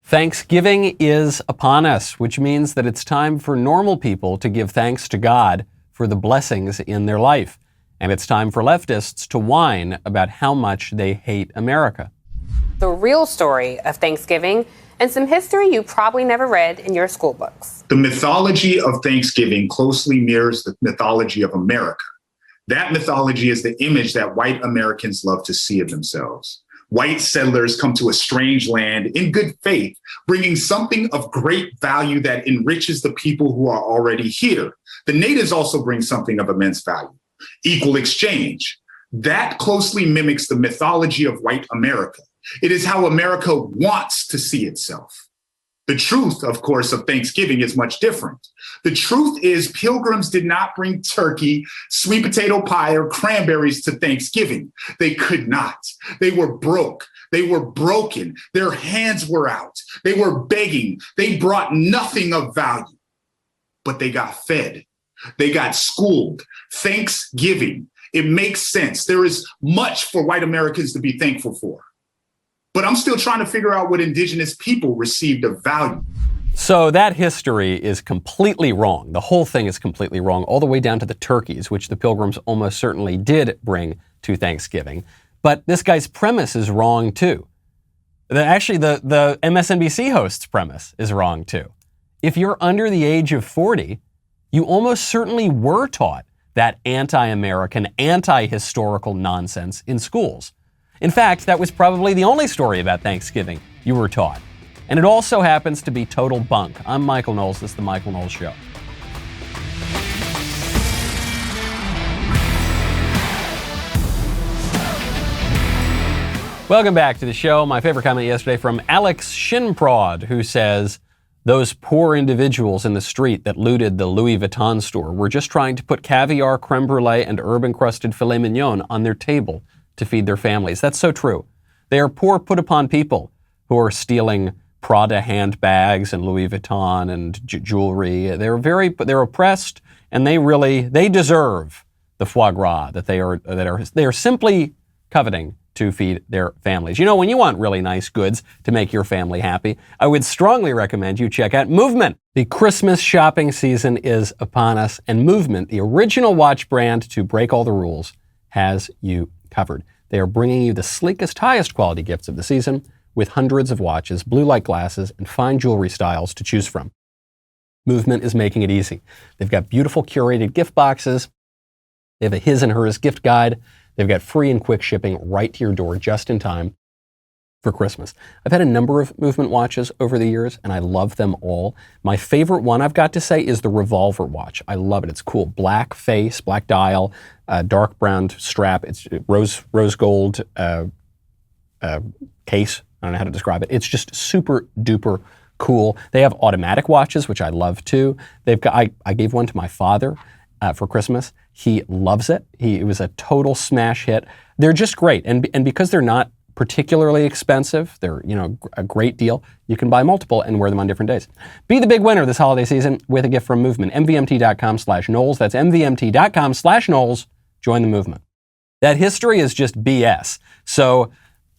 Thanksgiving is upon us, which means that it's time for normal people to give thanks to God for the blessings in their life. And it's time for leftists to whine about how much they hate America. The real story of Thanksgiving and some history you probably never read in your school books. The mythology of Thanksgiving closely mirrors the mythology of America. That mythology is the image that white Americans love to see of themselves. White settlers come to a strange land in good faith, bringing something of great value that enriches the people who are already here. The natives also bring something of immense value, equal exchange. That closely mimics the mythology of white America. It is how America wants to see itself. The truth, of course, of Thanksgiving is much different. The truth is pilgrims did not bring turkey, sweet potato pie, or cranberries to Thanksgiving. They could not. They were broke. They were broken. Their hands were out. They were begging. They brought nothing of value. But they got fed. They got schooled. Thanksgiving. It makes sense. There is much for white Americans to be thankful for. But I'm still trying to figure out what indigenous people received of value. So that history is completely wrong. The whole thing is completely wrong, all the way down to the turkeys, which the Pilgrims almost certainly did bring to Thanksgiving. But this guy's premise is wrong too. Actually, the MSNBC host's premise is wrong too. If you're under the age of 40, you almost certainly were taught that anti-American, anti-historical nonsense in schools. In fact, that was probably the only story about Thanksgiving you were taught. And it also happens to be total bunk. I'm Michael Knowles. This is The Michael Knowles Show. Welcome back to the show. My favorite comment yesterday from Alex Shinprod, who says, those poor individuals in the street that looted the Louis Vuitton store were just trying to put caviar, creme brulee, and herb-encrusted filet mignon on their table to feed their families. That's so true. They are poor put-upon people who are stealing Prada handbags and Louis Vuitton and jewelry. They're oppressed, and they deserve the foie gras that they are simply coveting to feed their families. You know, when you want really nice goods to make your family happy, I would strongly recommend you check out Movement. The Christmas shopping season is upon us, and Movement, the original watch brand to break all the rules, has you covered. They are bringing you the sleekest, highest quality gifts of the season with hundreds of watches, blue light glasses, and fine jewelry styles to choose from. Movement is making it easy. They've got beautiful curated gift boxes. They have a his and hers gift guide. They've got free and quick shipping right to your door just in time for Christmas. I've had a number of Movement watches over the years, and I love them all. My favorite one, I've got to say, is the Revolver watch. I love it. It's cool. Black face, black dial, dark brown strap. It's rose gold case. I don't know how to describe it. It's just super duper cool. They have automatic watches, which I love too. I gave one to my father for Christmas. He loves it. It was a total smash hit. They're just great, and because they're not particularly expensive, they're a great deal. You can buy multiple and wear them on different days. Be the big winner this holiday season with a gift from Movement. MVMT.com/Knowles. That's MVMT.com/Knowles. Join the movement. That history is just BS. So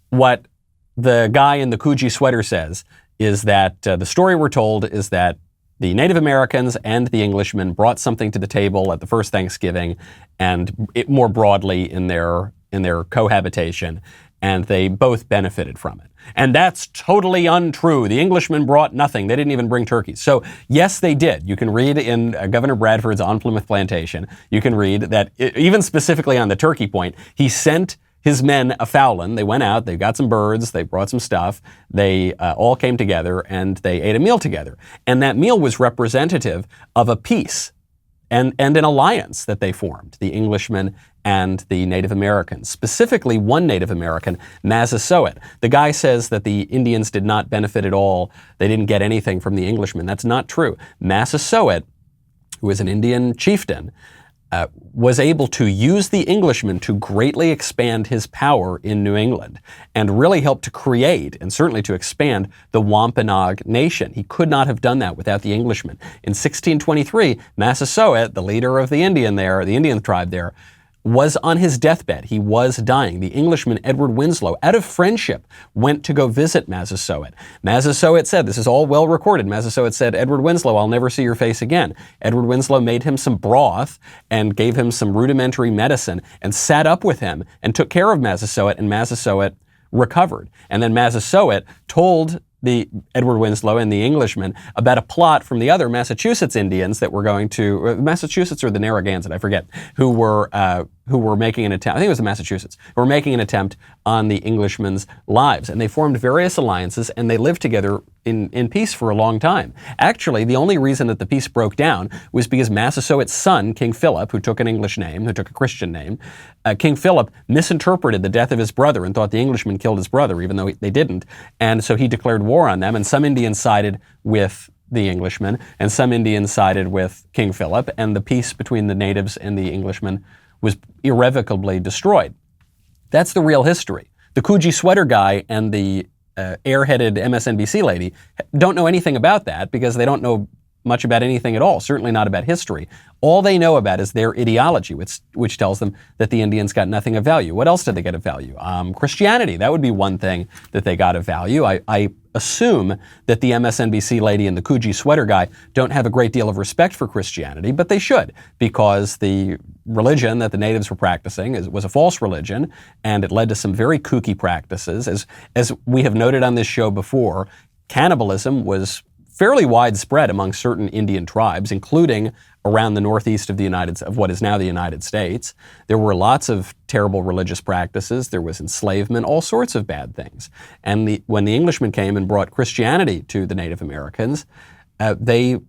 what the guy in the Coogee sweater says is that the story we're told is that the Native Americans and the Englishmen brought something to the table at the first Thanksgiving, and more broadly in their cohabitation, and they both benefited from it. And that's totally untrue. The Englishmen brought nothing. They didn't even bring turkeys. So yes, they did. You can read in Governor Bradford's On Plymouth Plantation, you can read that even specifically on the turkey point, he sent his men a fowlin. They went out, they got some birds, they brought some stuff, they all came together and they ate a meal together. And that meal was representative of a peace and an alliance that they formed, the Englishmen and the Native Americans, specifically one Native American, Massasoit. The guy says that the Indians did not benefit at all. They didn't get anything from the Englishmen. That's not true. Massasoit, who was an Indian chieftain, was able to use the Englishmen to greatly expand his power in New England and really help to create and certainly to expand the Wampanoag Nation. He could not have done that without the Englishmen. In 1623, Massasoit, the leader of the Indian tribe there, was on his deathbed. He was dying. The Englishman Edward Winslow, out of friendship, went to go visit Massasoit. Massasoit said, this is all well recorded, Massasoit said, "Edward Winslow, I'll never see your face again." Edward Winslow made him some broth and gave him some rudimentary medicine and sat up with him and took care of Massasoit, and Massasoit recovered. And then Massasoit told the Edward Winslow and the Englishman about a plot from the other Massachusetts Indians that were going to, Massachusetts or the Narragansett, I forget, who were making an attempt, I think it was the Massachusetts, who were making an attempt on the Englishmen's lives. And they formed various alliances and they lived together in peace for a long time. Actually, the only reason that the peace broke down was because Massasoit's son, King Philip, who took an English name, who took a Christian name, King Philip misinterpreted the death of his brother and thought the Englishmen killed his brother, even though they didn't. And so he declared war on them, and some Indians sided with the Englishmen, and some Indians sided with King Philip, and the peace between the natives and the Englishmen was irrevocably destroyed. That's the real history. The Coogee sweater guy and the airheaded MSNBC lady don't know anything about that because they don't know much about anything at all, certainly not about history. All they know about is their ideology, which tells them that the Indians got nothing of value. What else did they get of value? Christianity, that would be one thing that they got of value. I assume that the MSNBC lady and the Coogee sweater guy don't have a great deal of respect for Christianity, but they should, because the religion that the natives were practicing was a false religion, and it led to some very kooky practices. As we have noted on this show before, cannibalism was fairly widespread among certain Indian tribes, including around the northeast of what is now the United States. There were lots of terrible religious practices. There was enslavement, all sorts of bad things. And when the Englishmen came and brought Christianity to the Native Americans, they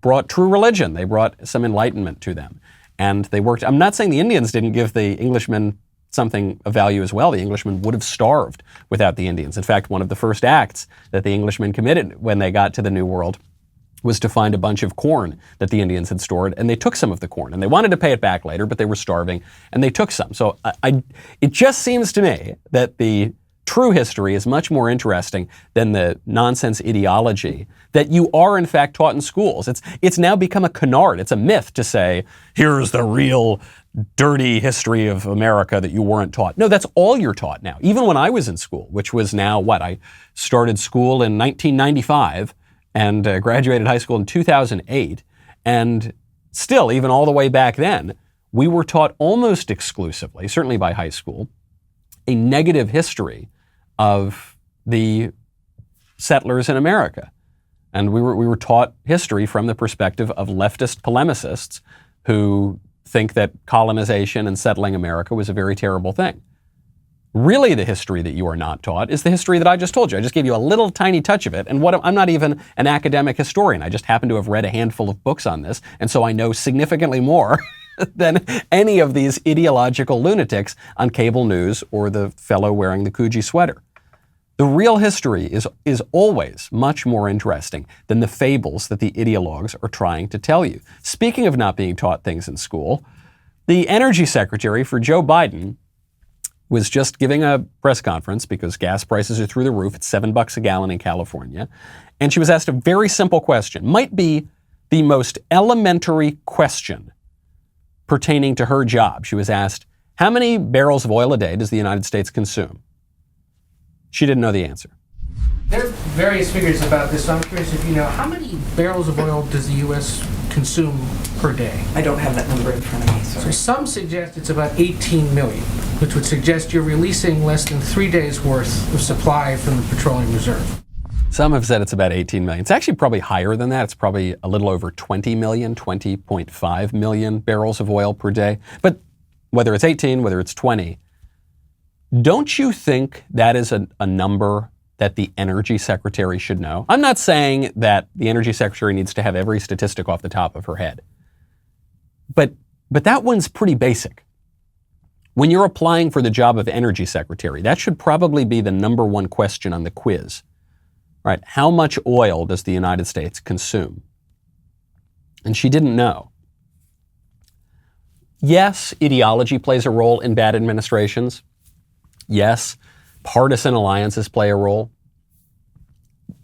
brought true religion. They brought some enlightenment to them. And they worked. I'm not saying the Indians didn't give the Englishmen something of value as well. The Englishmen would have starved without the Indians. In fact, one of the first acts that the Englishmen committed when they got to the New World was to find a bunch of corn that the Indians had stored, and they took some of the corn. And they wanted to pay it back later, but they were starving, and they took some. So it just seems to me that the true history is much more interesting than the nonsense ideology that you are in fact taught in schools. It's now become a canard. It's a myth to say, here's the real dirty history of America that you weren't taught. No, that's all you're taught now. Even when I was in school, which was now I started school in 1995 and graduated high school in 2008. And still, even all the way back then, we were taught almost exclusively, certainly by high school, a negative history of the settlers in America. And we were taught history from the perspective of leftist polemicists who think that colonization and settling America was a very terrible thing. Really, the history that you are not taught is the history that I just told you. I just gave you a little tiny touch of it. And I'm not even an academic historian. I just happen to have read a handful of books on this. And so I know significantly more than any of these ideological lunatics on cable news or the fellow wearing the Coogee sweater. The real history is always much more interesting than the fables that the ideologues are trying to tell you. Speaking of not being taught things in school, the energy secretary for Joe Biden was just giving a press conference because gas prices are through the roof. It's $7 a gallon in California. And she was asked a very simple question, might be the most elementary question pertaining to her job. She was asked, how many barrels of oil a day does the United States consume? She didn't know the answer. There are various figures about this, so I'm curious if you know, how many barrels of oil does the U.S. consume per day? I don't have that number in front of me, sorry. So some suggest it's about 18 million, which would suggest you're releasing less than 3 days' worth of supply from the petroleum reserve. Some have said it's about 18 million. It's actually probably higher than that. It's probably a little over 20 million, 20.5 million barrels of oil per day. But whether it's 18, whether it's 20, don't you think that is a number that the energy secretary should know? I'm not saying that the energy secretary needs to have every statistic off the top of her head. But that one's pretty basic. When you're applying for the job of energy secretary, that should probably be the number one question on the quiz. Right? How much oil does the United States consume? And she didn't know. Yes, ideology plays a role in bad administrations. Yes, partisan alliances play a role.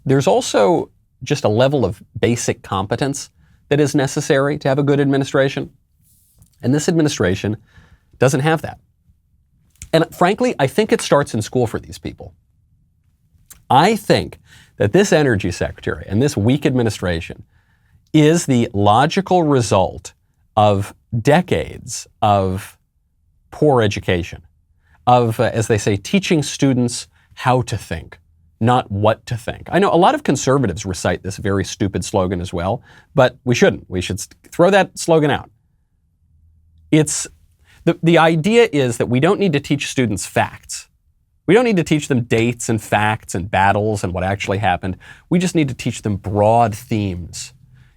There's also just a level of basic competence that is necessary to have a good administration. And this administration Doesn't have that. And frankly, I think it starts in school for these people. I think that this energy secretary and this weak administration is the logical result of decades of poor education, of, as they say, teaching students how to think, not what to think. I know a lot of conservatives recite this very stupid slogan as well, but we shouldn't. We should throw that slogan out. The idea is that we don't need to teach students facts. We don't need to teach them dates and facts and battles and what actually happened. We just need to teach them broad themes.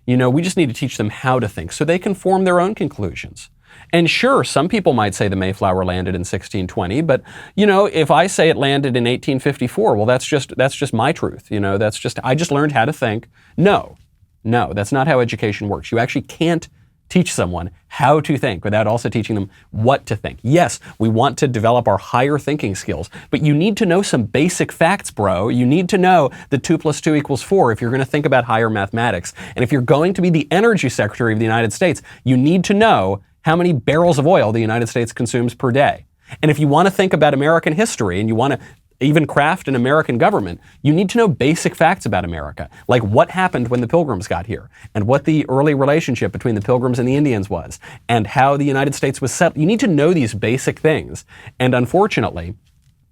We just need to teach them how to think so they can form their own conclusions. And sure, some people might say the Mayflower landed in 1620, but if I say it landed in 1854, well, that's just my truth. I just learned how to think. No, that's not how education works. You actually can't teach someone how to think without also teaching them what to think. Yes, we want to develop our higher thinking skills, but you need to know some basic facts, bro. You need to know that 2 + 2 = 4 if you're going to think about higher mathematics. And if you're going to be the energy secretary of the United States, you need to know how many barrels of oil the United States consumes per day. And if you want to think about American history and you want to even craft an American government, you need to know basic facts about America, like what happened when the Pilgrims got here, and what the early relationship between the Pilgrims and the Indians was, and how the United States was settled. You need to know these basic things. And unfortunately,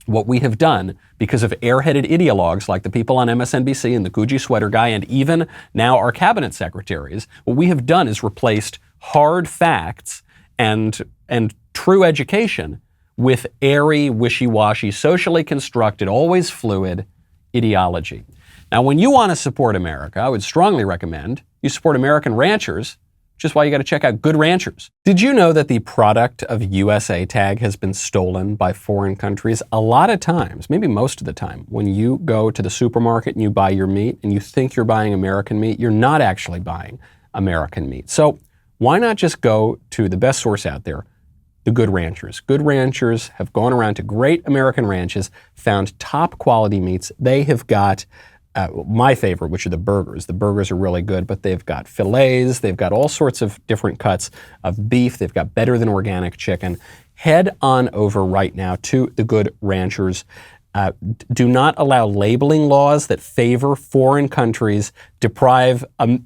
what we have done, because of airheaded ideologues like the people on MSNBC and the Gucci sweater guy, and even now our cabinet secretaries, what we have done is replaced hard facts and true education with airy, wishy-washy, socially constructed, always fluid ideology. Now, when you want to support America, I would strongly recommend you support American ranchers, which is why you got to check out Good Ranchers. Did you know that the product of USA tag has been stolen by foreign countries? A lot of times, maybe most of the time, when you go to the supermarket and you buy your meat and you think you're buying American meat, you're not actually buying American meat. So why not just go to the best source out there, the Good Ranchers. Good Ranchers have gone around to great American ranches, found top quality meats. They have got my favorite, which are the burgers. The burgers are really good, but they've got fillets. They've got all sorts of different cuts of beef. They've got better than organic chicken. Head on over right now to the Good Ranchers. Do not allow labeling laws that favor foreign countries deprive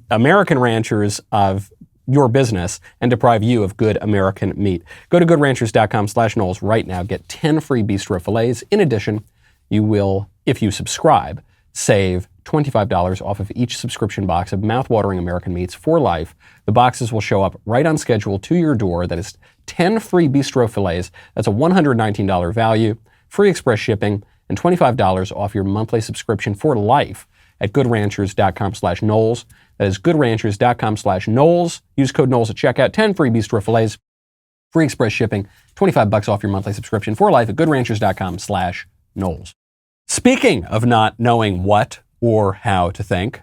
American ranchers of your business and deprive you of good American meat. Go to goodranchers.com/Knowles right now. Get 10 free bistro fillets. In addition, you will, if you subscribe, save $25 off of each subscription box of mouthwatering American meats for life. The boxes will show up right on schedule to your door. That is 10 free bistro fillets. That's a $119 value, free express shipping, and $25 off your monthly subscription for life at goodranchers.com/Knowles. That is goodranchers.com/Knowles. Use code Knowles at checkout. 10 free bistro fillets, free express shipping, $25 off your monthly subscription for life at goodranchers.com/Knowles. Speaking of not knowing what or how to think,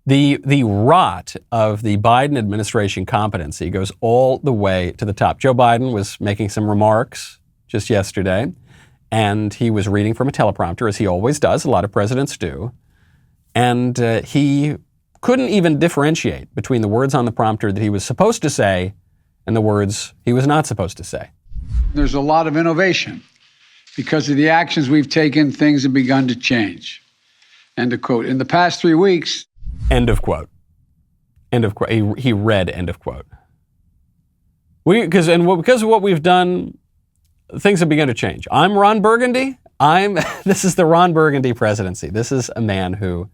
the rot of the Biden administration competency goes all the way to the top. Joe Biden was making some remarks just yesterday, and he was reading from a teleprompter, as he always does. A lot of presidents do. And he couldn't even differentiate between the words on the prompter that he was supposed to say and the words he was not supposed to say. There's a lot of innovation. Because of the actions we've taken, things have begun to change. End of quote. In the past 3 weeks. End of quote. End of quote. He read end of quote. Because of what we've done, things have begun to change. I'm Ron Burgundy. This is the Ron Burgundy presidency. This is a man who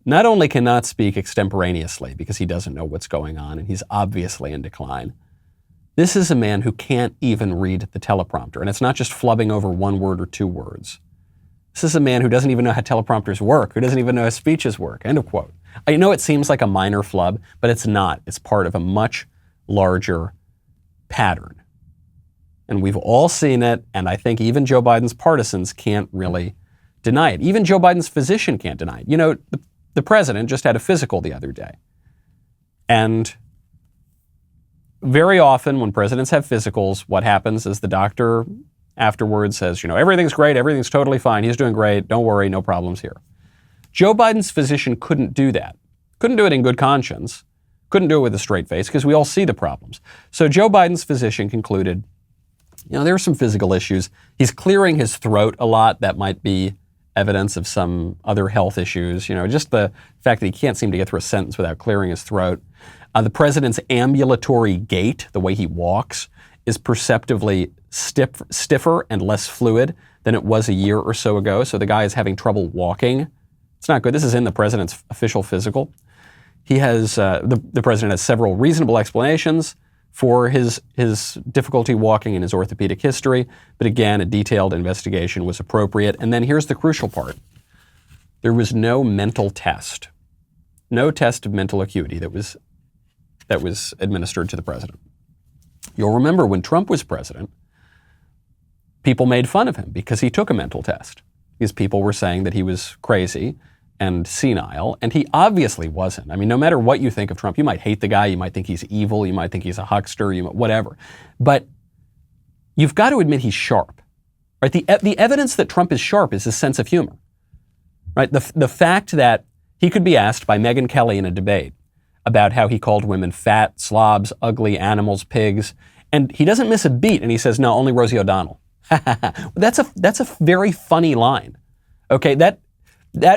not only cannot speak extemporaneously because he doesn't know what's going on and he's obviously in decline. This is a man who can't even read the teleprompter. And it's not just flubbing over one word or two words. This is a man who doesn't even know how teleprompters work, who doesn't even know how speeches work. End of quote. I know it seems like a minor flub, but it's not. It's part of a much larger pattern. And we've all seen it, and I think even Joe Biden's partisans can't really deny it. Even Joe Biden's physician can't deny it. You know, the president just had a physical the other day. And very often when presidents have physicals, what happens is the doctor afterwards says, everything's great, everything's totally fine, he's doing great, don't worry, no problems here. Joe Biden's physician couldn't do that. Couldn't do it in good conscience. Couldn't do it with a straight face because we all see the problems. So Joe Biden's physician concluded, there are some physical issues. He's clearing his throat a lot. That might be evidence of some other health issues. Just the fact that he can't seem to get through a sentence without clearing his throat. The president's ambulatory gait, the way he walks, is perceptibly stiffer and less fluid than it was a year or so ago. So the guy is having trouble walking. It's not good. This is in the president's official physical. He has, the president has several reasonable explanations for his difficulty walking and his orthopedic history. But again, a detailed investigation was appropriate. And then here's the crucial part. There was no mental test, no test of mental acuity that was administered to the president. You'll remember when Trump was president, people made fun of him because he took a mental test. Because people were saying that he was crazy and senile, and he obviously wasn't. I mean, no matter what you think of Trump, you might hate the guy, you might think he's evil, you might think he's a huckster, whatever. But you've got to admit he's sharp, right? The evidence that Trump is sharp is his sense of humor, right? The fact that he could be asked by Megyn Kelly in a debate about how he called women fat, slobs, ugly, animals, pigs, and he doesn't miss a beat, and he says, no, only Rosie O'Donnell. That's a very funny line. Okay, that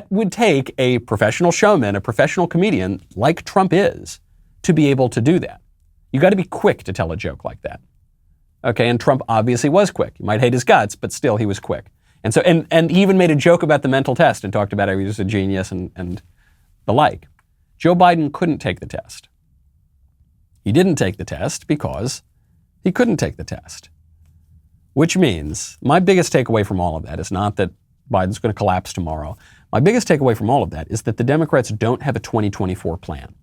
would take a professional showman, a professional comedian like Trump is, to be able to do that. You got to be quick to tell a joke like that. Okay, and Trump obviously was quick. You might hate his guts, but still he was quick. And so, and he even made a joke about the mental test and talked about how he was a genius and the like. Joe Biden couldn't take the test. He didn't take the test because he couldn't take the test. Which means my biggest takeaway from all of that is not that Biden's going to collapse tomorrow. My biggest takeaway from all of that is that the Democrats don't have a 2024 plan.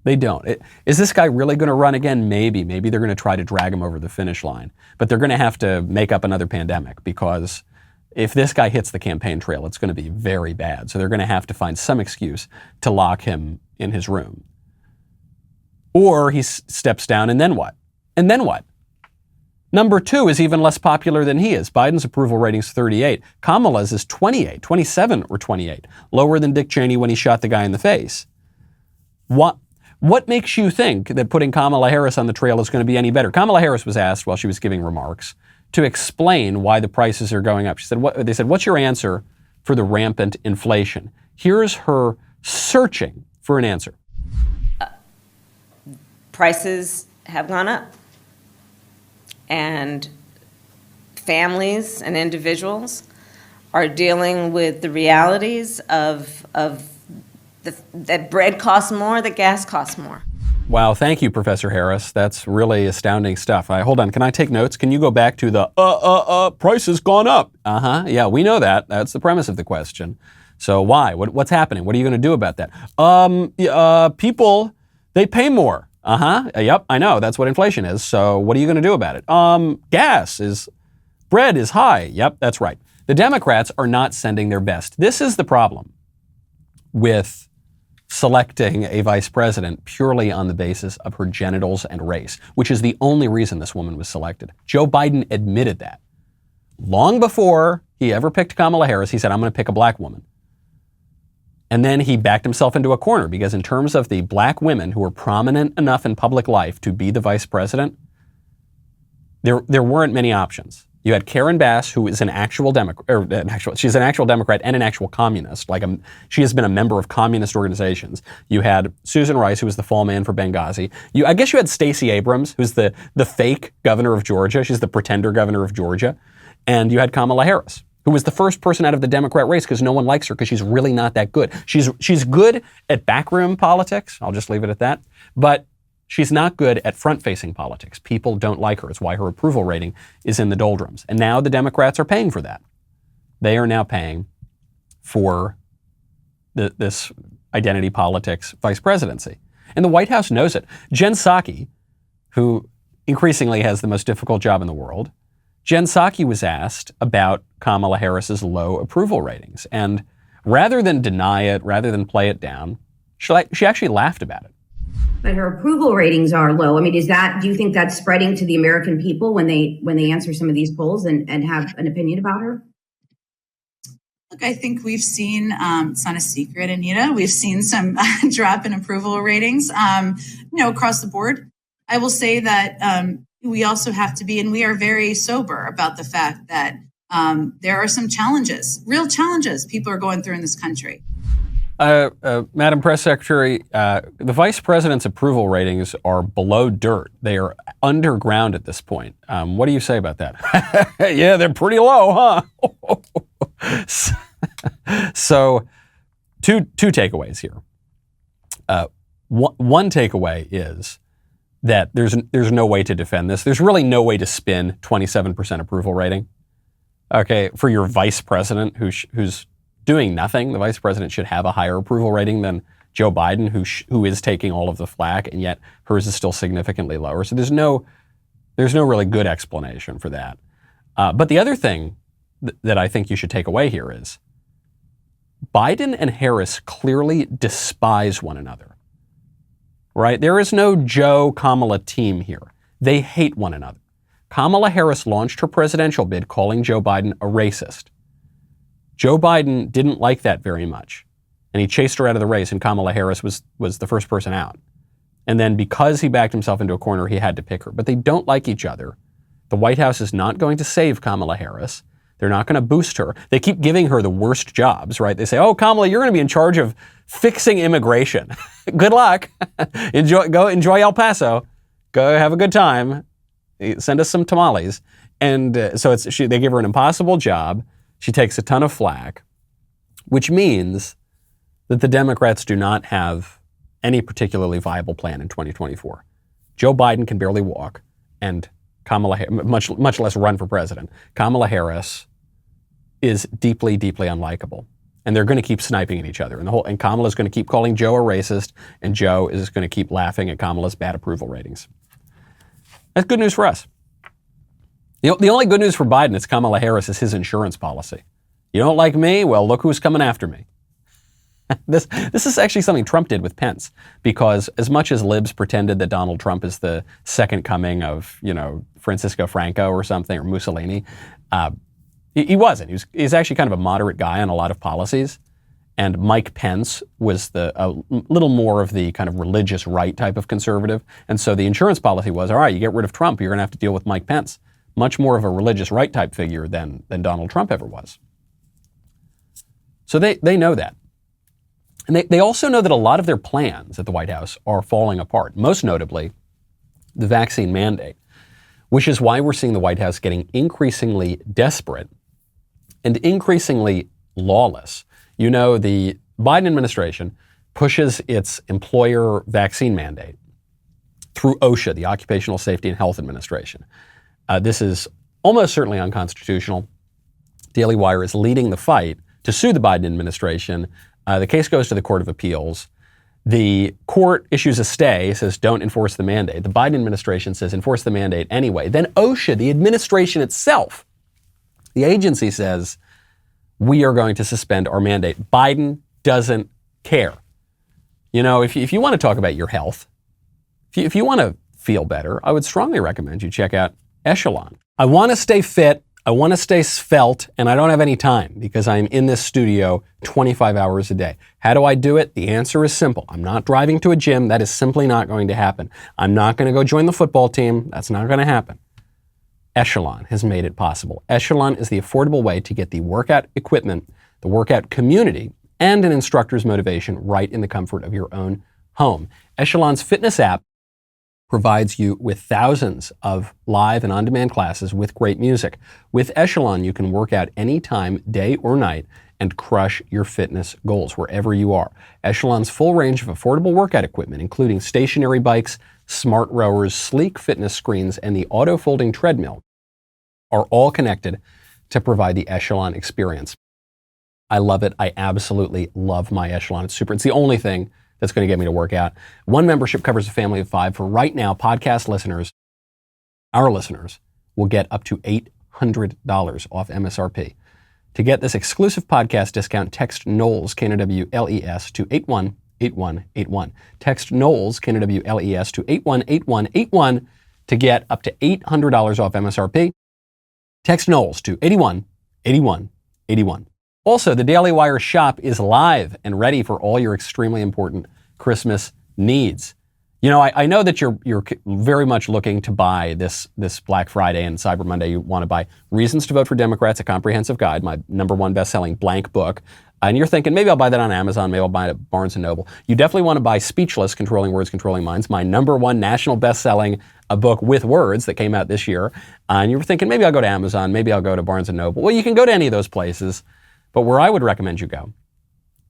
They don't. Is this guy really going to run again? Maybe. Maybe they're going to try to drag him over the finish line. But they're going to have to make up another pandemic because if this guy hits the campaign trail, it's going to be very bad. So they're going to have to find some excuse to lock him in his room. Or he steps down, and then what? And then what? Number two is even less popular than he is. Biden's approval rating's 38. Kamala's is 28, 27 or 28, lower than Dick Cheney when he shot the guy in the face. What makes you think that putting Kamala Harris on the trail is going to be any better? Kamala Harris was asked while she was giving remarks to explain why the prices are going up. She said, they said, what's your answer for the rampant inflation? Here's her searching for an answer. Prices have gone up. And families and individuals are dealing with the realities of that bread costs more, that gas costs more. Wow, thank you, Professor Harris. That's really astounding stuff. Hold on, can I take notes? Can you go back to the price has gone up? Yeah, we know that. That's the premise of the question. So why? What's happening? What are you going to do about that? People, they pay more. Yep, I know. That's what inflation is. So what are you going to do about it? Bread is high. Yep, that's right. The Democrats are not sending their best. This is the problem with selecting a vice president purely on the basis of her genitals and race, which is the only reason this woman was selected. Joe Biden admitted that. Long before he ever picked Kamala Harris, he said, I'm going to pick a black woman. And then he backed himself into a corner because in terms of the black women who were prominent enough in public life to be the vice president, there weren't many options. You had Karen Bass, who is an actual Democrat, she's an actual Democrat and an actual communist. She has been a member of communist organizations. You had Susan Rice, who was the fall man for Benghazi. I guess you had Stacey Abrams, who's the fake governor of Georgia. She's the pretender governor of Georgia. And you had Kamala Harris, who was the first person out of the Democrat race because no one likes her because she's really not that good. She's good at backroom politics. I'll just leave it at that. But she's not good at front-facing politics. People don't like her. It's why her approval rating is in the doldrums. And now the Democrats are paying for that. They are now paying for this identity politics vice presidency. And the White House knows it. Jen Psaki, who increasingly has the most difficult job in the world, Jen Psaki was asked about Kamala Harris's low approval ratings. And rather than deny it, rather than play it down, she actually laughed about it. But her approval ratings are low. I mean, do you think that's spreading to the American people when they answer some of these polls and have an opinion about her? Look, I think we've seen, it's not a secret, Anita, we've seen some drop in approval ratings, across the board. I will say that we also have to be, and we are very sober about the fact that there are some challenges, real challenges people are going through in this country. Madam Press Secretary, the Vice President's approval ratings are below dirt. They are underground at this point. What do you say about that? Yeah, they're pretty low, huh? So, two takeaways here. One takeaway is that there's no way to defend this. There's really no way to spin 27% approval rating. Okay, for your vice president who's doing nothing. The vice president should have a higher approval rating than Joe Biden, who is taking all of the flack, and yet hers is still significantly lower. So there's no really good explanation for that. But the other thing that I think you should take away here is Biden and Harris clearly despise one another. Right? There is no Joe-Kamala team here. They hate one another. Kamala Harris launched her presidential bid calling Joe Biden a racist. Joe Biden didn't like that very much, and he chased her out of the race, and Kamala Harris was the first person out. And then because he backed himself into a corner, he had to pick her. But they don't like each other. The White House is not going to save Kamala Harris. They're not going to boost her. They keep giving her the worst jobs, right? They say, oh, Kamala, you're going to be in charge of fixing immigration. Good luck. Go enjoy El Paso. Go have a good time. Send us some tamales. And they give her an impossible job. She takes a ton of flack, which means that the Democrats do not have any particularly viable plan in 2024. Joe Biden can barely walk, and Kamala, much less run for president. Kamala Harris is deeply, deeply unlikable, and they're going to keep sniping at each other. And Kamala's going to keep calling Joe a racist, and Joe is going to keep laughing at Kamala's bad approval ratings. That's good news for us. The only good news for Biden is Kamala Harris is his insurance policy. You don't like me? Well, look who's coming after me. This is actually something Trump did with Pence, because as much as Libs pretended that Donald Trump is the second coming of, Francisco Franco or something, or Mussolini, he wasn't. He's actually kind of a moderate guy on a lot of policies. And Mike Pence was a little more of the kind of religious right type of conservative. And so the insurance policy was, all right, you get rid of Trump, you're going to have to deal with Mike Pence. Much more of a religious right type figure than Donald Trump ever was. So they know that. And they also know that a lot of their plans at the White House are falling apart, most notably the vaccine mandate, which is why we're seeing the White House getting increasingly desperate and increasingly lawless. The Biden administration pushes its employer vaccine mandate through OSHA, the Occupational Safety and Health Administration. This is almost certainly unconstitutional. Daily Wire is leading the fight to sue the Biden administration. The case goes to the Court of Appeals. The court issues a stay, says don't enforce the mandate. The Biden administration says enforce the mandate anyway. Then OSHA, the administration itself, the agency says we are going to suspend our mandate. Biden doesn't care. If you want to talk about your health, if you want to feel better, I would strongly recommend you check out Echelon. I want to stay fit, I want to stay svelte, and I don't have any time because I'm in this studio 25 hours a day. How do I do it? The answer is simple. I'm not driving to a gym. That is simply not going to happen. I'm not going to go join the football team. That's not going to happen. Echelon has made it possible. Echelon is the affordable way to get the workout equipment, the workout community, and an instructor's motivation right in the comfort of your own home. Echelon's fitness app provides you with thousands of live and on-demand classes with great music. With Echelon, you can work out anytime, day or night, and crush your fitness goals wherever you are. Echelon's full range of affordable workout equipment, including stationary bikes, smart rowers, sleek fitness screens, and the auto-folding treadmill, are all connected to provide the Echelon experience. I love it. I absolutely love my Echelon. It's super. It's the only thing that's going to get me to work out. One membership covers a family of 5. For right now, podcast listeners, our listeners, will get up to $800 off MSRP. To get this exclusive podcast discount, text Knowles, K-N-O-W-L-E-S, to 818181. Text Knowles, K-N-O-W-L-E-S, to 818181 to get up to $800 off MSRP. Text Knowles to 818181. Also, the Daily Wire shop is live and ready for all your extremely important Christmas needs. You know, I know that you're very much looking to buy this Black Friday and Cyber Monday. You want to buy Reasons to Vote for Democrats, a comprehensive guide, my #1 best-selling blank book. And you're thinking, maybe I'll buy that on Amazon, maybe I'll buy it at Barnes & Noble. You definitely want to buy Speechless, Controlling Words, Controlling Minds, my #1 national best-selling book with words that came out this year. And you were thinking, maybe I'll go to Amazon, maybe I'll go to Barnes & Noble. Well, you can go to any of those places, but where I would recommend you go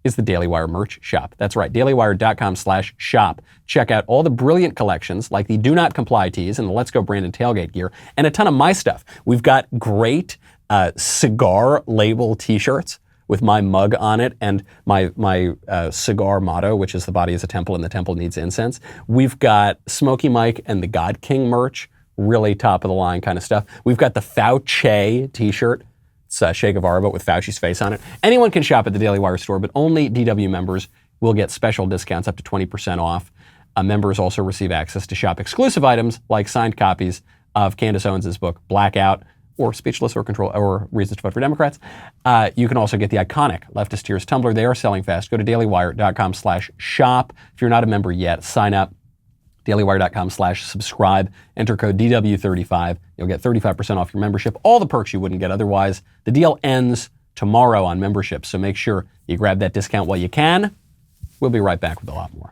is the Daily Wire merch shop. That's right, dailywire.com/shop. Check out all the brilliant collections like the Do Not Comply tees and the Let's Go Brandon tailgate gear and a ton of my stuff. We've got great cigar label t-shirts with my mug on it and my cigar motto, which is the body is a temple and the temple needs incense. We've got Smokey Mike and the God King merch, really top of the line kind of stuff. We've got the Fauci t-shirt. It's Che Guevara, but with Fauci's face on it. Anyone can shop at the Daily Wire store, but only DW members will get special discounts up to 20% off. Members also receive access to shop exclusive items like signed copies of Candace Owens' book, Blackout, or Speechless, or Reasons to Vote for Democrats. You can also get the iconic Leftist Tears tumbler. They are selling fast. Go to dailywire.com/shop. If you're not a member yet, sign up. dailywire.com/subscribe. Enter code DW35. You'll get 35% off your membership. All the perks you wouldn't get otherwise. The deal ends tomorrow on membership, so make sure you grab that discount while you can. We'll be right back with a lot more.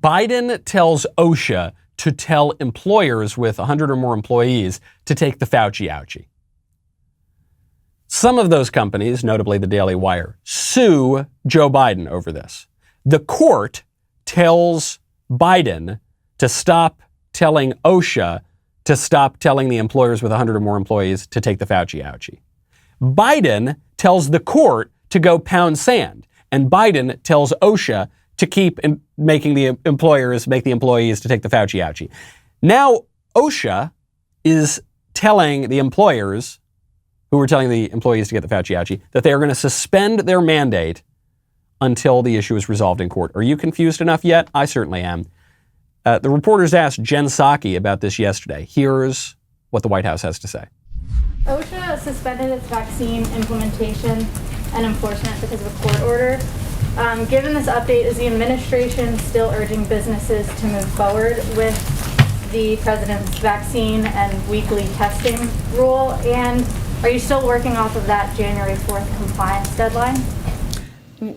Biden tells OSHA to tell employers with 100 or more employees to take the Fauci ouchie. Some of those companies, notably the Daily Wire, sue Joe Biden over this. The court tells Biden to stop telling OSHA to stop telling the employers with 100 or more employees to take the Fauci ouchie. Biden tells the court to go pound sand, and Biden tells OSHA to keep making the employers make the employees to take the Fauci ouchie. Now, OSHA is telling the employers who are telling the employees to get the Fauci ouchie that they are going to suspend their mandate until the issue is resolved in court. Are you confused enough yet? I certainly am. The reporters asked Jen Psaki about this yesterday. Here's what the White House has to say. OSHA suspended its vaccine implementation and enforcement because of a court order. Given this update, is the administration still urging businesses to move forward with the president's vaccine and weekly testing rule? And are you still working off of that January 4th compliance deadline?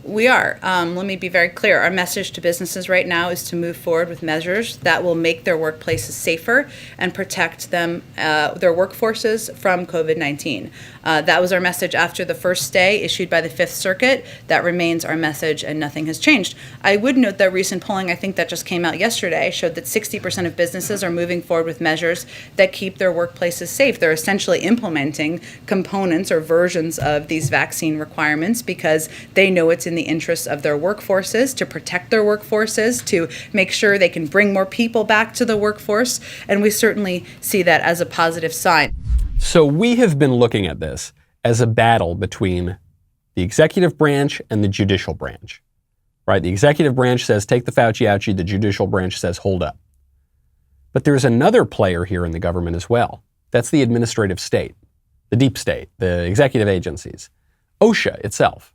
We are. Let me be very clear. Our message to businesses right now is to move forward with measures that will make their workplaces safer and protect them, their workforces from COVID-19. That was our message after the first stay issued by the Fifth Circuit. That remains our message, and nothing has changed. I would note that recent polling, I think that just came out yesterday, showed that 60% of businesses are moving forward with measures that keep their workplaces safe. They're essentially implementing components or versions of these vaccine requirements because they know it's in the interests of their workforces, to protect their workforces, to make sure they can bring more people back to the workforce, and we certainly see that as a positive sign. So we have been looking at this as a battle between the executive branch and the judicial branch, right? The executive branch says, take the Fauci ouchie. The judicial branch says, hold up. But there's another player here in the government as well. That's the administrative state, the deep state, the executive agencies, OSHA itself.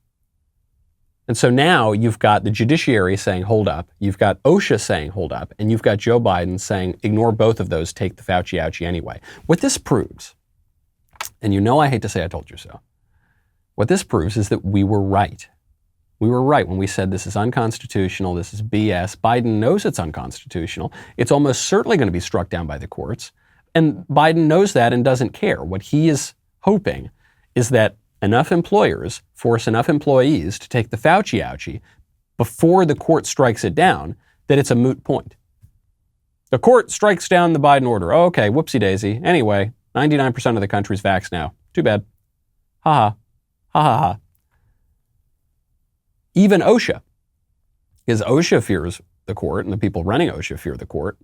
And so now you've got the judiciary saying, hold up. You've got OSHA saying, hold up. And you've got Joe Biden saying, ignore both of those, take the Fauci ouchie anyway. What this proves, and you know I hate to say I told you so, what this proves is that we were right. We were right when we said this is unconstitutional, this is BS. Biden knows it's unconstitutional. It's almost certainly going to be struck down by the courts. And Biden knows that and doesn't care. What he is hoping is that enough employers force enough employees to take the Fauci ouchie before the court strikes it down that it's a moot point. The court strikes down the Biden order. Oh, okay, whoopsie daisy. Anyway, 99% of the country's vaxxed now. Too bad. Ha ha. Ha ha ha. Even OSHA, because OSHA fears the court and the people running OSHA fear the court.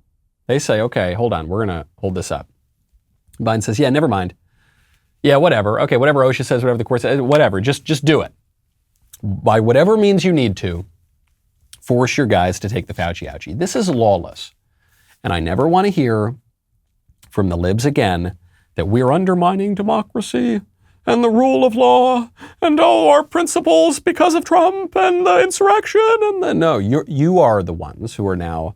They say, okay, hold on, we're going to hold this up. Biden says, yeah, never mind. Yeah, whatever. Okay, whatever OSHA says, whatever the court says, whatever. Just do it. By whatever means you need to, force your guys to take the Fauci ouchie. This is lawless. And I never want to hear from the libs again that we're undermining democracy and the rule of law and our principles because of Trump and the insurrection. No, you are the ones who are now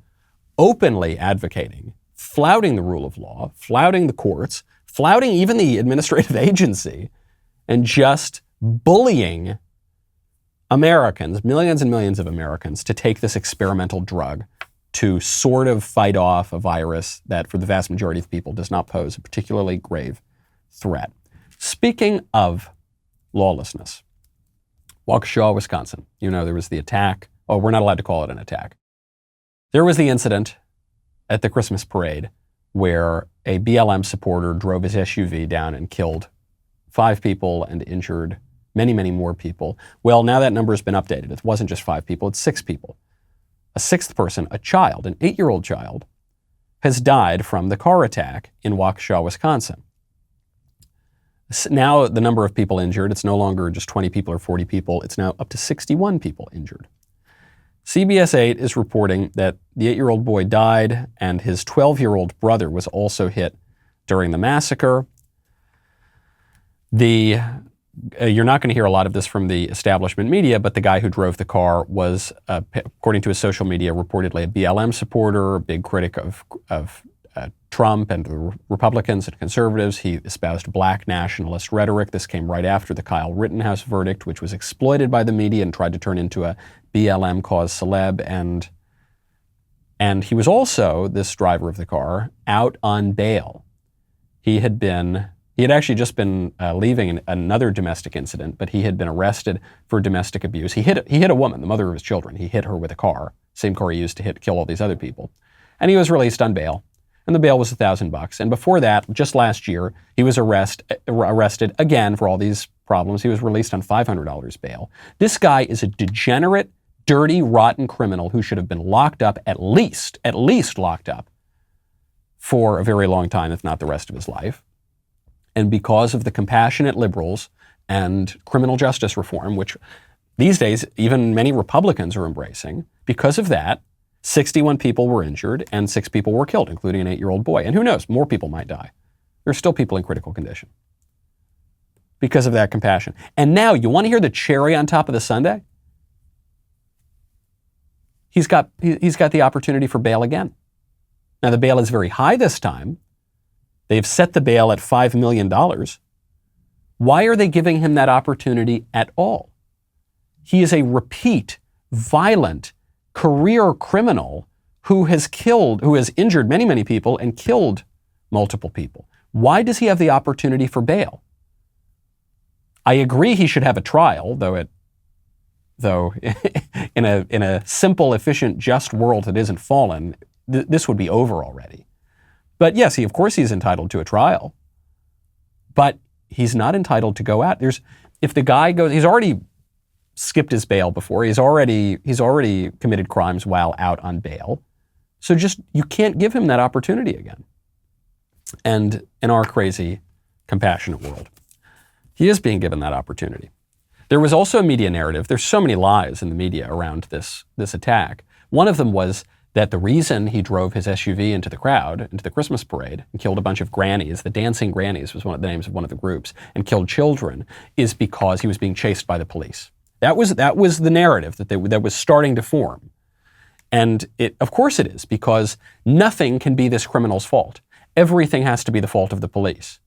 openly advocating, flouting the rule of law, flouting the courts, flouting even the administrative agency, and just bullying Americans, millions and millions of Americans, to take this experimental drug to sort of fight off a virus that, for the vast majority of people, does not pose a particularly grave threat. Speaking of lawlessness, Waukesha, Wisconsin, there was the attack. Oh, we're not allowed to call it an attack. There was the incident at the Christmas parade where a BLM supporter drove his SUV down and killed 5 people and injured many, many more people. Well, now that number has been updated. It wasn't just 5 people, it's 6 people. A 6th person, a child, an 8-year-old child, has died from the car attack in Waukesha, Wisconsin. Now the number of people injured, it's no longer just 20 people or 40 people, it's now up to 61 people injured. CBS 8 is reporting that the 8-year-old boy died and his 12-year-old brother was also hit during the massacre. You're not going to hear a lot of this from the establishment media, but the guy who drove the car was, according to his social media, reportedly a BLM supporter, a big critic of Trump and the Republicans and conservatives. He espoused black nationalist rhetoric. This came right after the Kyle Rittenhouse verdict, which was exploited by the media and tried to turn into a BLM cause celeb. And he was also, this driver of the car, out on bail. He had actually just been leaving another domestic incident, but he had been arrested for domestic abuse. He hit a woman, the mother of his children. He hit her with a car, same car he used to kill all these other people. And he was released on bail. And the bail was $1,000. And before that, just last year, he was arrested again for all these problems. He was released on $500 bail. This guy is a degenerate, dirty, rotten criminal who should have been locked up, at least locked up for a very long time, if not the rest of his life. And because of the compassionate liberals and criminal justice reform, which these days even many Republicans are embracing, because of that, 61 people were injured and 6 people were killed, including an 8-year-old boy. And who knows, more people might die. There's still people in critical condition because of that compassion. And now, you want to hear the cherry on top of the sundae? He's got the opportunity for bail again. Now, the bail is very high this time. They've set the bail at $5 million. Why are they giving him that opportunity at all? He is a repeat, violent, career criminal who has injured many, many people and killed multiple people. Why does he have the opportunity for bail? I agree he should have a trial, though in a simple, efficient, just world that isn't fallen, this would be over already. But yes, of course he's entitled to a trial, but he's not entitled to go out. If the guy goes, he's already skipped his bail before. He's already committed crimes while out on bail. So you can't give him that opportunity again. And in our crazy, compassionate world, he is being given that opportunity. There was also a media narrative. There's so many lies in the media around this attack. One of them was that the reason he drove his SUV into the crowd, into the Christmas parade, and killed a bunch of grannies, the Dancing Grannies was one of the names of one of the groups, and killed children, is because he was being chased by the police. That was the narrative that was starting to form. And of course it is, because nothing can be this criminal's fault. Everything has to be the fault of the police.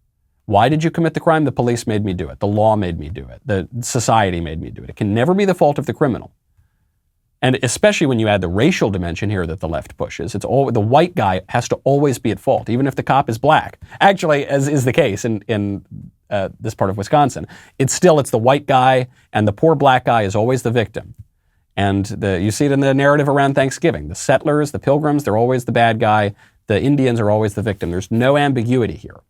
Why did you commit the crime? The police made me do it. The law made me do it. The society made me do it. It can never be the fault of the criminal. And especially when you add the racial dimension here that the left pushes, the white guy has to always be at fault, even if the cop is black. Actually, as is the case in this part of Wisconsin, it's the white guy, and the poor black guy is always the victim. And you see it in the narrative around Thanksgiving. The settlers, the pilgrims, they're always the bad guy. The Indians are always the victim. There's no ambiguity here.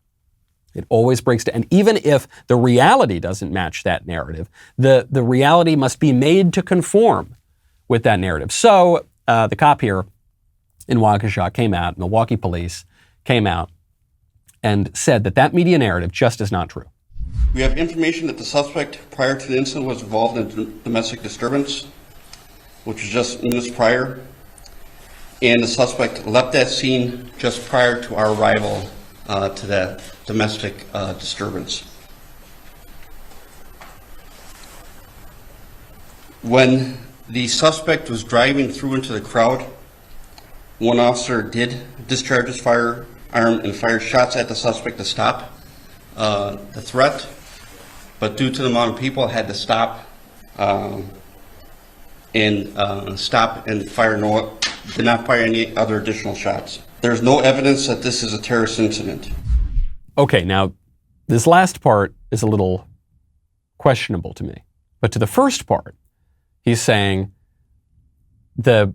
It always breaks down. And even if the reality doesn't match that narrative, the reality must be made to conform with that narrative. So the cop here in Waukesha came out, Milwaukee police came out and said that media narrative just is not true. We have information that the suspect prior to the incident was involved in domestic disturbance. which was just minutes prior, and the suspect left that scene just prior to our arrival to that domestic disturbance. When the suspect was driving through into the crowd, one officer did discharge his firearm and fired shots at the suspect to stop the threat, but due to the amount of people, had to stop and did not fire any other additional shots. There's no evidence that this is a terrorist incident. Okay, now this last part is a little questionable to me. But to the first part, he's saying the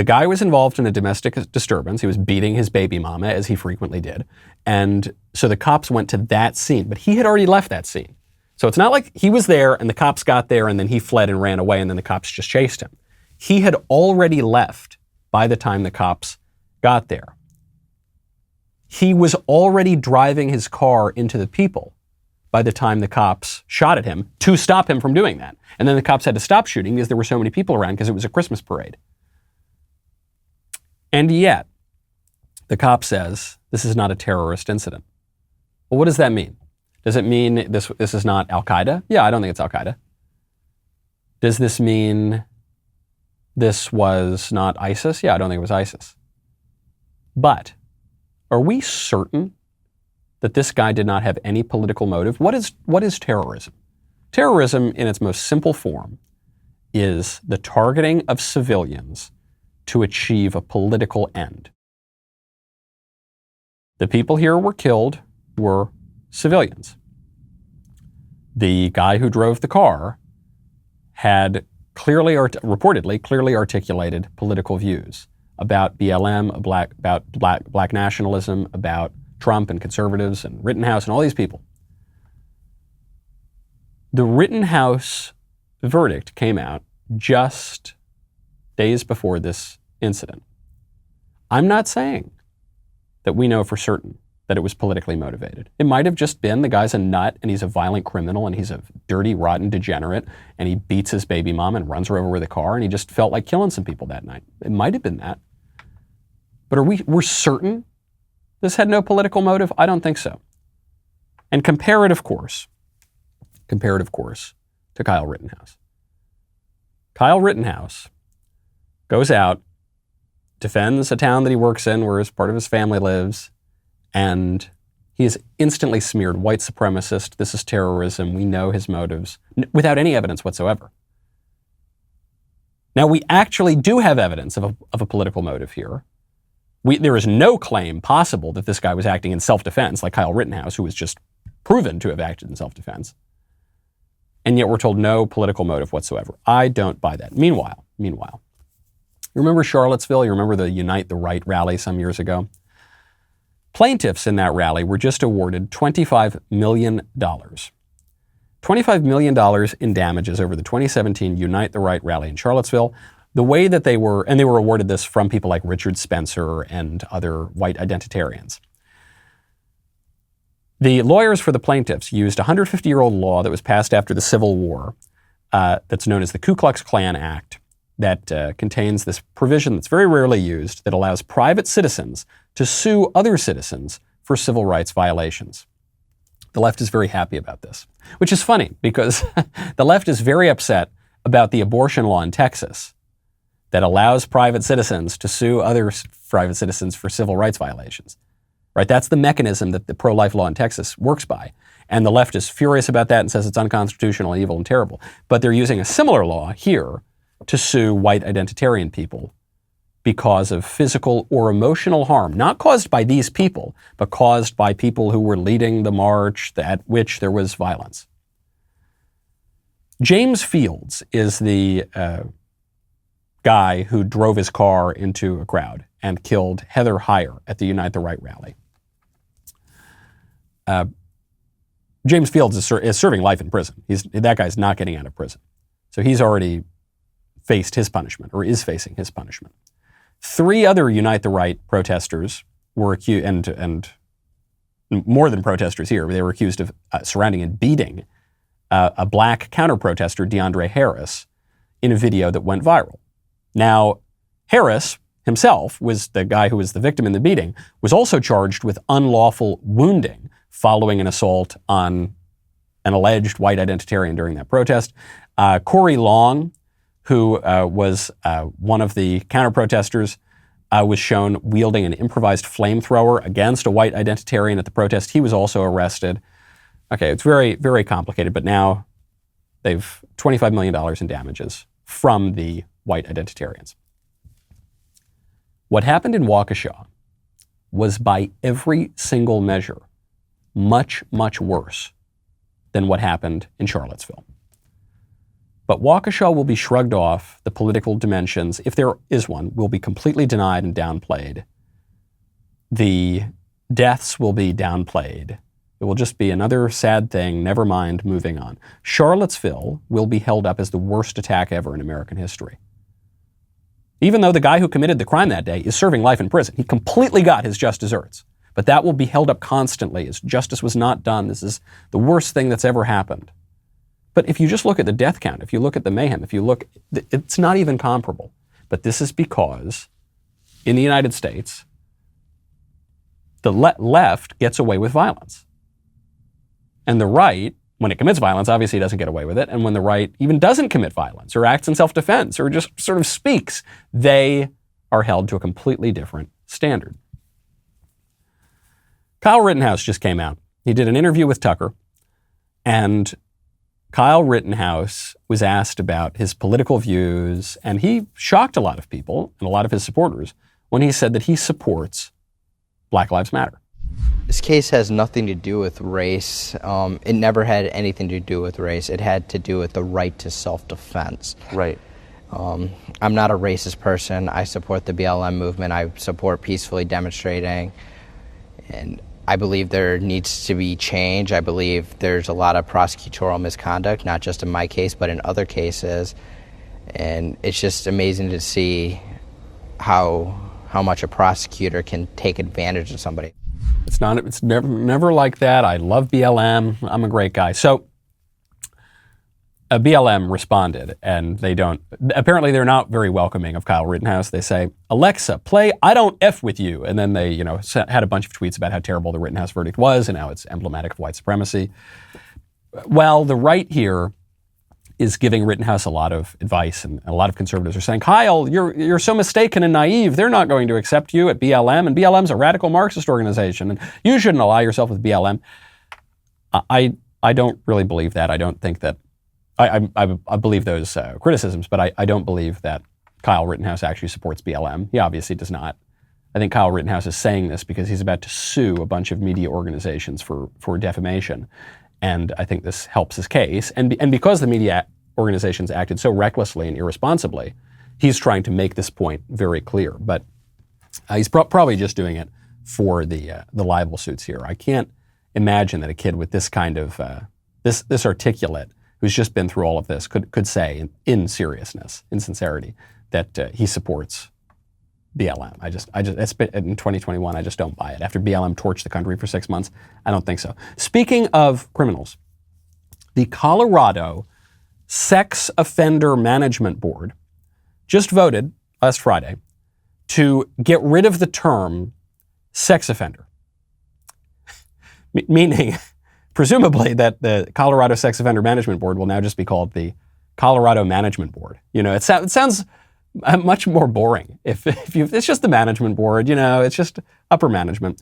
guy was involved in a domestic disturbance. He was beating his baby mama, as he frequently did. And so the cops went to that scene, but he had already left that scene. So it's not like he was there and the cops got there and then he fled and ran away and then the cops just chased him. He had already left by the time the cops got there. He was already driving his car into the people by the time the cops shot at him to stop him from doing that. And then the cops had to stop shooting because there were so many people around because it was a Christmas parade. And yet, the cop says, this is not a terrorist incident. Well, what does that mean? Does it mean this is not Al-Qaeda? Yeah, I don't think it's Al-Qaeda. Does this mean this was not ISIS? Yeah, I don't think it was ISIS. But are we certain that this guy did not have any political motive? What is terrorism? Terrorism, in its most simple form, is the targeting of civilians to achieve a political end. The people here were killed were civilians. The guy who drove the car had reportedly clearly articulated political views about BLM, about black nationalism, about Trump and conservatives and Rittenhouse and all these people. The Rittenhouse verdict came out just days before this incident. I'm not saying that we know for certain that it was politically motivated. It might have just been the guy's a nut and he's a violent criminal and he's a dirty, rotten degenerate and he beats his baby mom and runs her over with a car and he just felt like killing some people that night. It might have been that. But we're certain this had no political motive? I don't think so. And compare it, of course, to Kyle Rittenhouse. Kyle Rittenhouse goes out, defends a town that he works in where part of his family lives, and he is instantly smeared white supremacist. This is terrorism. We know his motives without any evidence whatsoever. Now, we actually do have evidence of a political motive here. There is no claim possible that this guy was acting in self-defense like Kyle Rittenhouse, who was just proven to have acted in self-defense. And yet we're told no political motive whatsoever. I don't buy that. Meanwhile, you remember Charlottesville? You remember the Unite the Right rally some years ago? Plaintiffs in that rally were just awarded $25 million. $25 million in damages over the 2017 Unite the Right rally in Charlottesville. The way that they were awarded this from people like Richard Spencer and other white identitarians. The lawyers for the plaintiffs used a 150-year-old law that was passed after the Civil War that's known as the Ku Klux Klan Act that contains this provision that's very rarely used that allows private citizens to sue other citizens for civil rights violations. The left is very happy about this, which is funny because the left is very upset about the abortion law in Texas that allows private citizens to sue other private citizens for civil rights violations. Right? That's the mechanism that the pro-life law in Texas works by. And the left is furious about that and says it's unconstitutional, evil, and terrible. But they're using a similar law here to sue white identitarian people because of physical or emotional harm, not caused by these people, but caused by people who were leading the march at which there was violence. James Fields is the guy who drove his car into a crowd and killed Heather Heyer at the Unite the Right rally. James Fields is serving life in prison. That guy's not getting out of prison. So he's already faced his punishment, or is facing his punishment. 3 other Unite the Right protesters were accused, and more than protesters here, they were accused of surrounding and beating a black counter-protester, DeAndre Harris, in a video that went viral. Now, Harris himself was the guy who was the victim in the beating, was also charged with unlawful wounding following an assault on an alleged white identitarian during that protest. Corey Long, who was one of the counter-protesters, was shown wielding an improvised flamethrower against a white identitarian at the protest. He was also arrested. Okay, it's very, very complicated, but now they've $25 million in damages from the white identitarians. What happened in Waukesha was by every single measure much, much worse than what happened in Charlottesville. But Waukesha will be shrugged off. The political dimensions, if there is one, will be completely denied and downplayed. The deaths will be downplayed. It will just be another sad thing, never mind, moving on. Charlottesville will be held up as the worst attack ever in American history. Even though the guy who committed the crime that day is serving life in prison. He completely got his just desserts. But that will be held up constantly as justice was not done. This is the worst thing that's ever happened. But if you just look at the death count, if you look at the mayhem, if you look, it's not even comparable. But this is because in the United States, the left gets away with violence. And the right, when it commits violence, obviously doesn't get away with it. And when the right even doesn't commit violence or acts in self-defense or just sort of speaks, they are held to a completely different standard. Kyle Rittenhouse just came out. He did an interview with Tucker, and Kyle Rittenhouse was asked about his political views, and he shocked a lot of people and a lot of his supporters when he said that he supports Black Lives Matter. This case has nothing to do with race. It never had anything to do with race. It had to do with the right to self-defense. Right. I'm not a racist person. I support the BLM movement. I support peacefully demonstrating. And I believe there needs to be change. I believe there's a lot of prosecutorial misconduct, not just in my case, but in other cases. And it's just amazing to see how much a prosecutor can take advantage of somebody. It's never like that. I love BLM. I'm a great guy. So BLM responded, and apparently they're not very welcoming of Kyle Rittenhouse. They say, Alexa, play I Don't F With You. And then they, had a bunch of tweets about how terrible the Rittenhouse verdict was and how it's emblematic of white supremacy. Well, the right here is giving Rittenhouse a lot of advice, and a lot of conservatives are saying, Kyle, you're so mistaken and naive. They're not going to accept you at BLM, and BLM's a radical Marxist organization, and you shouldn't ally yourself with BLM. I don't really believe that. I don't think that I believe those criticisms, but I don't believe that Kyle Rittenhouse actually supports BLM. He obviously does not. I think Kyle Rittenhouse is saying this because he's about to sue a bunch of media organizations for defamation. And I think this helps his case. And because the media organizations acted so recklessly and irresponsibly, he's trying to make this point very clear. But he's probably just doing it for the libel suits here. I can't imagine that a kid with this kind of, this articulate, who's just been through all of this, could say in seriousness, in sincerity, that he supports BLM. It's been, in 2021, I just don't buy it. After BLM torched the country for 6 months, I don't think so. Speaking of criminals, the Colorado Sex Offender Management Board just voted last Friday to get rid of the term sex offender, meaning presumably that the Colorado Sex Offender Management Board will now just be called the Colorado Management Board. It sounds much more boring. If it's just the management board, it's just upper management.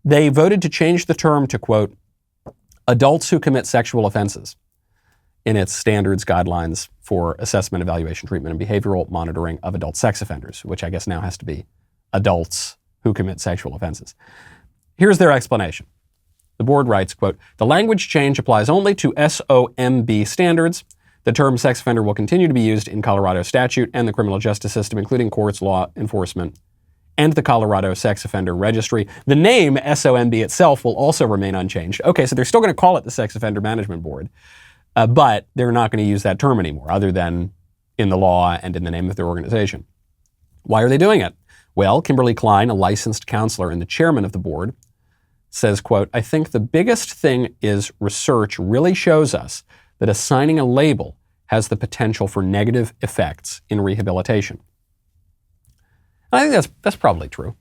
They voted to change the term to, quote, adults who commit sexual offenses in its standards guidelines for assessment, evaluation, treatment, and behavioral monitoring of adult sex offenders, which I guess now has to be adults who commit sexual offenses. Here's their explanation. The board writes, quote, the language change applies only to SOMB standards. The term sex offender will continue to be used in Colorado statute and the criminal justice system, including courts, law enforcement, and the Colorado Sex Offender Registry. The name SOMB itself will also remain unchanged. Okay, so they're still going to call it the Sex Offender Management Board, but they're not going to use that term anymore, other than in the law and in the name of their organization. Why are they doing it? Well, Kimberly Klein, a licensed counselor and the chairman of the board, says, quote, I think the biggest thing is research really shows us that assigning a label has the potential for negative effects in rehabilitation. And I think that's probably true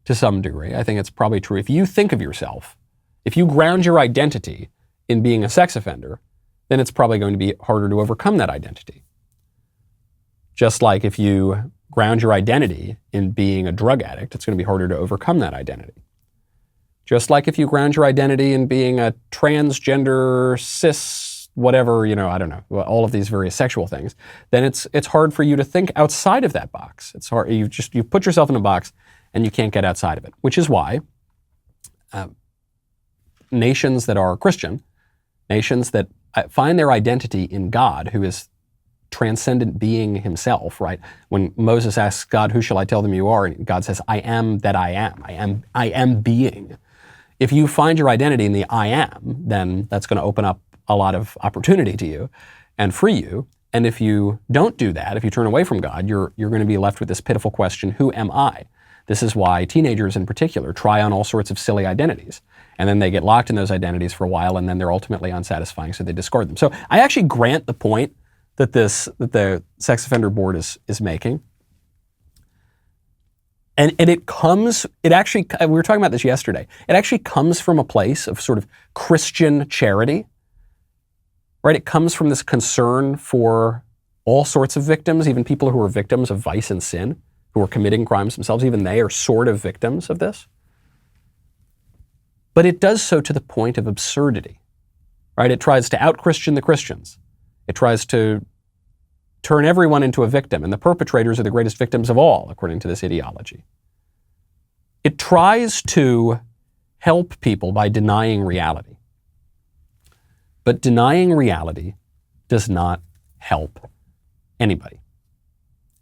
to some degree. I think it's probably true. If you think of yourself, if you ground your identity in being a sex offender, then it's probably going to be harder to overcome that identity. Just like if you ground your identity in being a drug addict, it's going to be harder to overcome that identity. Just like if you ground your identity in being a transgender, cis, whatever, I don't know, all of these various sexual things, then it's hard for you to think outside of that box. It's hard. You put yourself in a box and you can't get outside of it, which is why nations that are Christian, nations that find their identity in God, who is transcendent being himself, right? When Moses asks God, "Who shall I tell them you are?" and God says, "I am that I am. I am being." If you find your identity in the I am, then that's going to open up a lot of opportunity to you and free you. And if you don't do that, if you turn away from God, you're going to be left with this pitiful question, who am I? This is why teenagers in particular try on all sorts of silly identities. And then they get locked in those identities for a while, and then they're ultimately unsatisfying, so they discard them. So I actually grant the point that the sex offender board is making. And we were talking about this yesterday, it actually comes from a place of sort of Christian charity, right? It comes from this concern for all sorts of victims, even people who are victims of vice and sin, who are committing crimes themselves, even they are sort of victims of this. But it does so to the point of absurdity, right? It tries to out-Christian the Christians. It tries to turn everyone into a victim, and the perpetrators are the greatest victims of all, according to this ideology. It tries to help people by denying reality. But denying reality does not help anybody.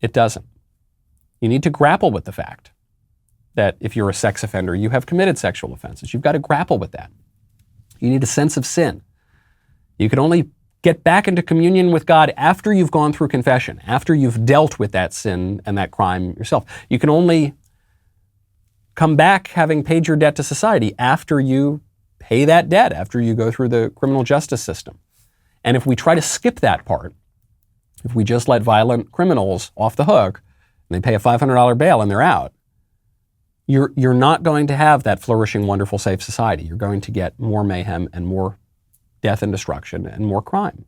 It doesn't. You need to grapple with the fact that if you're a sex offender, you have committed sexual offenses. You've got to grapple with that. You need a sense of sin. You can only get back into communion with God after you've gone through confession, after you've dealt with that sin and that crime yourself. You can only come back having paid your debt to society after you pay that debt, after you go through the criminal justice system. And if we try to skip that part, if we just let violent criminals off the hook and they pay a $500 bail and they're out, you're not going to have that flourishing, wonderful, safe society. You're going to get more mayhem and more death and destruction and more crime.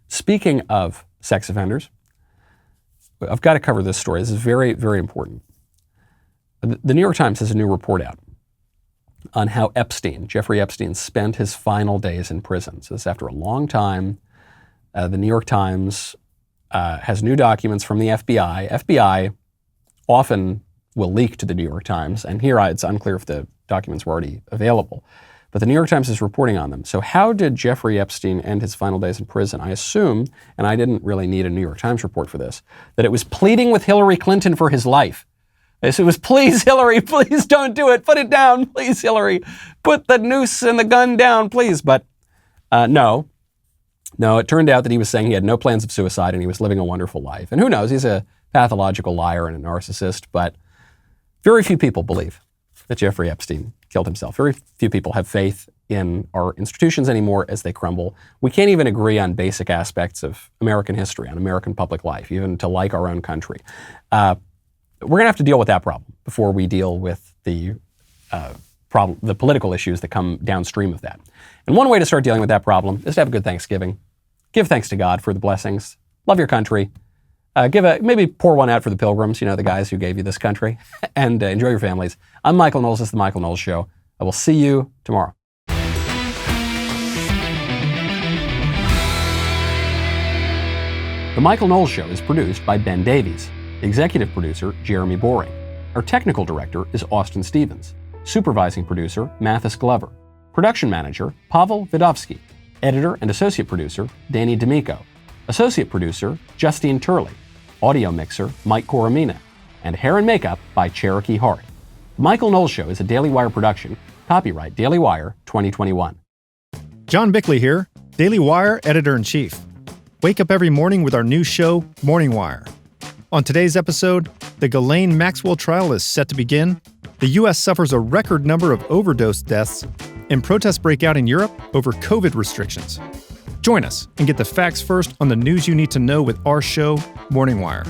Speaking of sex offenders, I've got to cover this story. This is very, very important. The New York Times has a new report out on how Jeffrey Epstein, spent his final days in prison. So this is after a long time. The New York Times has new documents from the FBI. FBI often will leak to the New York Times, and here it's unclear if the documents were already available. But the New York Times is reporting on them. So how did Jeffrey Epstein end his final days in prison? I assume, and I didn't really need a New York Times report for this, that it was pleading with Hillary Clinton for his life. It was, please, Hillary, please don't do it. Put it down, please, Hillary. Put the noose and the gun down, please. But no, it turned out that he was saying he had no plans of suicide and he was living a wonderful life. And who knows, he's a pathological liar and a narcissist, but very few people believe that Jeffrey Epstein killed himself. Very few people have faith in our institutions anymore as they crumble. We can't even agree on basic aspects of American history, on American public life, even to like our own country. We're going to have to deal with that problem before we deal with the political issues that come downstream of that. And one way to start dealing with that problem is to have a good Thanksgiving. Give thanks to God for the blessings. Love your country. Maybe pour one out for the Pilgrims, the guys who gave you this country, and enjoy your families. I'm Michael Knowles. This is The Michael Knowles Show. I will see you tomorrow. The Michael Knowles Show is produced by Ben Davies. Executive producer, Jeremy Boring. Our technical director is Austin Stevens. Supervising producer, Mathis Glover. Production manager, Pavel Vidovsky. Editor and associate producer, Danny D'Amico. Associate producer, Justine Turley. Audio mixer, Mike Coromina. And hair and makeup by Cherokee Hart. The Michael Knowles Show is a Daily Wire production. Copyright Daily Wire 2021. John Bickley here, Daily Wire editor-in-chief. Wake up every morning with our new show, Morning Wire. On today's episode, the Ghislaine Maxwell trial is set to begin, the U.S. suffers a record number of overdose deaths, and protests break out in Europe over COVID restrictions. Join us and get the facts first on the news you need to know with our show, Morning Wire.